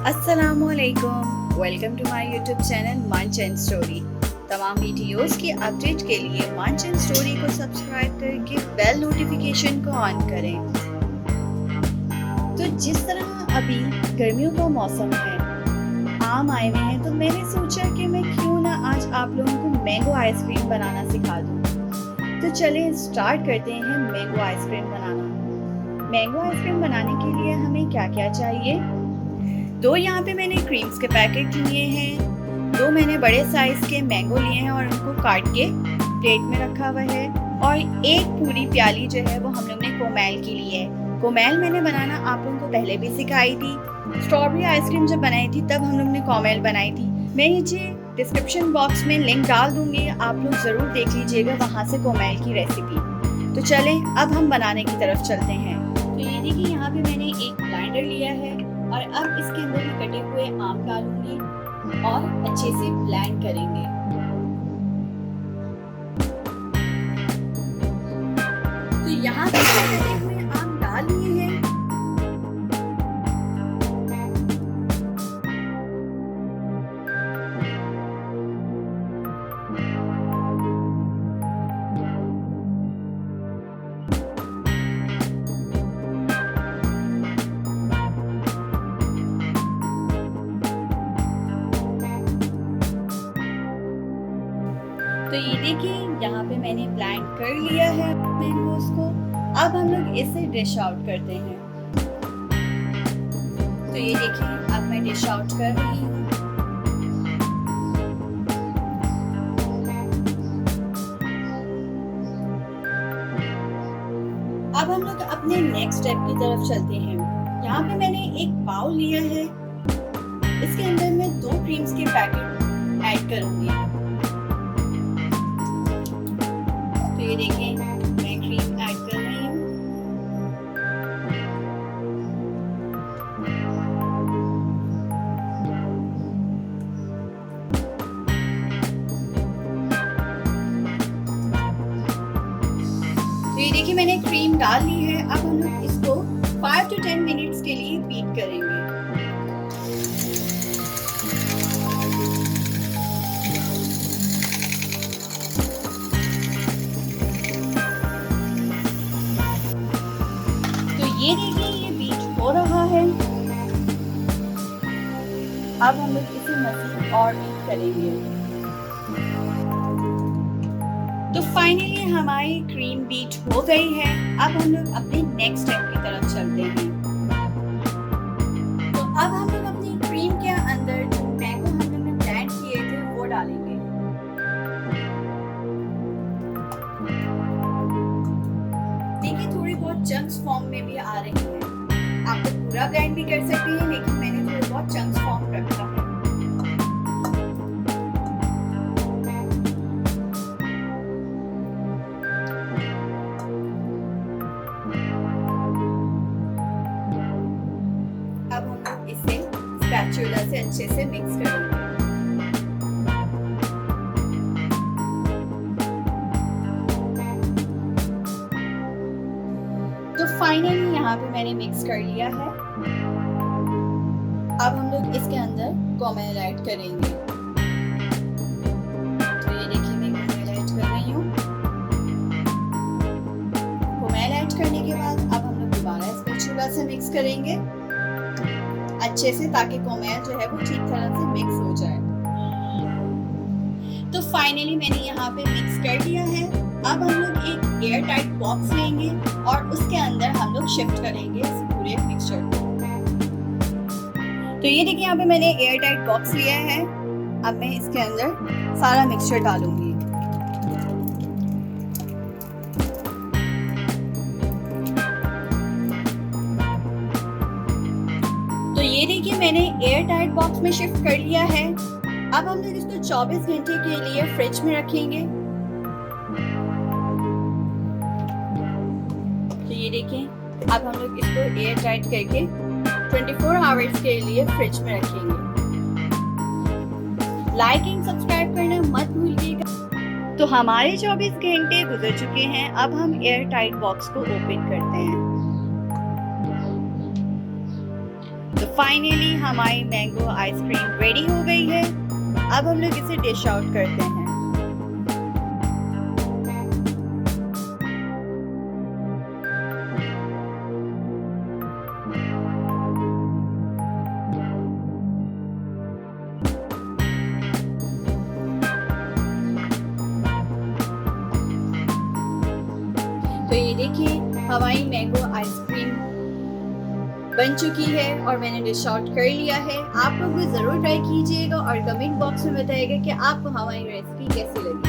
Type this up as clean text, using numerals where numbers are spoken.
अस्सलामुअलैकुम, welcome to my YouTube channel Manch and story. तमाम videos की अपडेट के लिए मंच एंड स्टोरी को सब्सक्राइब करके बेल नोटिफिकेशन को ऑन करें। तो जिस तरह अभी गर्मियों का मौसम है, आम आए हुए हैं, तो मैंने सोचा कि मैं क्यों ना आज आप लोगों को मैंगो आइसक्रीम बनाना सिखा दूँ। तो चलें स्टार्ट करते हैं मैंगो आइसक्रीम बनाना। मैंगो आइसक्रीम बनाने के लिए हमें क्या क्या चाहिए? दो यहाँ पे मैंने क्रीम्स के पैकेट लिए हैं, दो मैंने बड़े साइज़ के मैंगो लिए हैं और उनको काट के प्लेट में रखा हुआ है, और एक पूरी प्याली जो है वो हम लोग ने कोमैल की ली है। कोमैल मैंने बनाना आप लोगों को पहले भी सिखाई थी। स्ट्रॉबेरी आइसक्रीम जब बनाई थी तब हम लोग ने कोमैल बनाई थी। मैं नीचे डिस्क्रिप्शन बॉक्स में लिंक डाल दूँगी, आप लोग ज़रूर देख लीजिएगा वहाँ से कोमैल की रेसिपी। तो चलें अब हम बनाने की तरफ चलते हैं। तो ये देखिए यहाँ पे मैंने एक ब्लेंडर लिया है और अब इसके अंदर मैं कटे हुए आम डालूंगी और अच्छे से ब्लेंड करेंगे। तो यहाँ पे कटे हुए आम डाल लिए हैं। तो ये देखिए यहाँ पे मैंने ब्लेंड कर लिया है मैंगोस को। अब हम लोग इसे डिश आउट करते हैं। तो ये देखिए अब मैं डिश आउट कर रही हूँ। अब हम लोग अपने नेक्स्ट स्टेप की तरफ चलते हैं। यहाँ पे मैंने एक बाउल लिया है, इसके अंदर मैं 2 क्रीम्स के पैकेट ऐड करूंगी। तो ये देखें मैं क्रीम ऐड कर रही हूँ। तो ये देखिए मैंने क्रीम डाल ली है। अब हम लोग इसको 5 to 10 मिनट्स के लिए बीट करेंगे। ये देखिए ये बीट हो रहा है। अब हम लोग इसे मज़ीद और बीट करेंगे। तो फाइनली हमारी क्रीम बीट हो गई है। अब हम लोग अपने नेक्स्ट स्टेप की तरफ चलते हैं। तो अब हम लोग अपनी क्रीम के अंदर जो मैंगो हम लोग ने ब्लेंड किए थे वो डालेंगे। देखिए थोड़ी बहुत चंक्स फॉर्म में भी आ रही है। आप लोग पूरा ब्लेंड भी कर सकते हैं, लेकिन मैंने थोड़ी बहुत चंक्स फॉर्म रखा है। अब हम लोग इसे स्पैचुला से अच्छे से मिक्स करेंगे। तो फाइनली यहाँ पे मैंने मिक्स कर लिया है। अब हम लोग इसके अंदर कोमैल ऐड करेंगे। तो ये देखिए मैं कोमैल ऐड कर रही हूँ। कोमैल ऐड करने के बाद अब हम लोग दोबारा स्पैचुला से मिक्स करेंगे अच्छे से, ताकि कोमैल जो है वो ठीक तरह से मिक्स हो जाए। तो फाइनली मैंने यहाँ पे मिक्स कर लिया है। अब हम लोग एक एयर टाइट बॉक्स लेंगे और उसके अंदर हम लोग शिफ्ट करेंगे इस पूरे मिक्सचर को। तो ये देखिए यहाँ पे मैंने एयर टाइट बॉक्स लिया है। अब मैं इसके अंदर सारा मिक्सचर डालूंगी। तो ये देखिए मैंने एयर टाइट बॉक्स में शिफ्ट कर लिया है। अब हम लोग इसको 24 घंटे के लिए फ्रिज में रखेंगे। तो ये देखें अब हम लोग इसको एयर टाइट करके 24 आवर्स के लिए फ्रिज में रखेंगे। लाइक एंड सब्सक्राइब करना मत भूलिएगा। तो हमारे 24 घंटे गुजर चुके हैं। अब हम एयर टाइट बॉक्स को ओपन करते हैं। तो फाइनली हमारी मैंगो आइसक्रीम रेडी हो गई है। अब हम लोग इसे डिश आउट करते हैं। तो ये देखिए हमारी मैंगो आइसक्रीम बन चुकी है और मैंने डिश आउट कर लिया है। आप लोग भी ज़रूर ट्राई कीजिएगा और कमेंट बॉक्स में बताइएगा कि आपको हमारी रेसिपी कैसी लगी।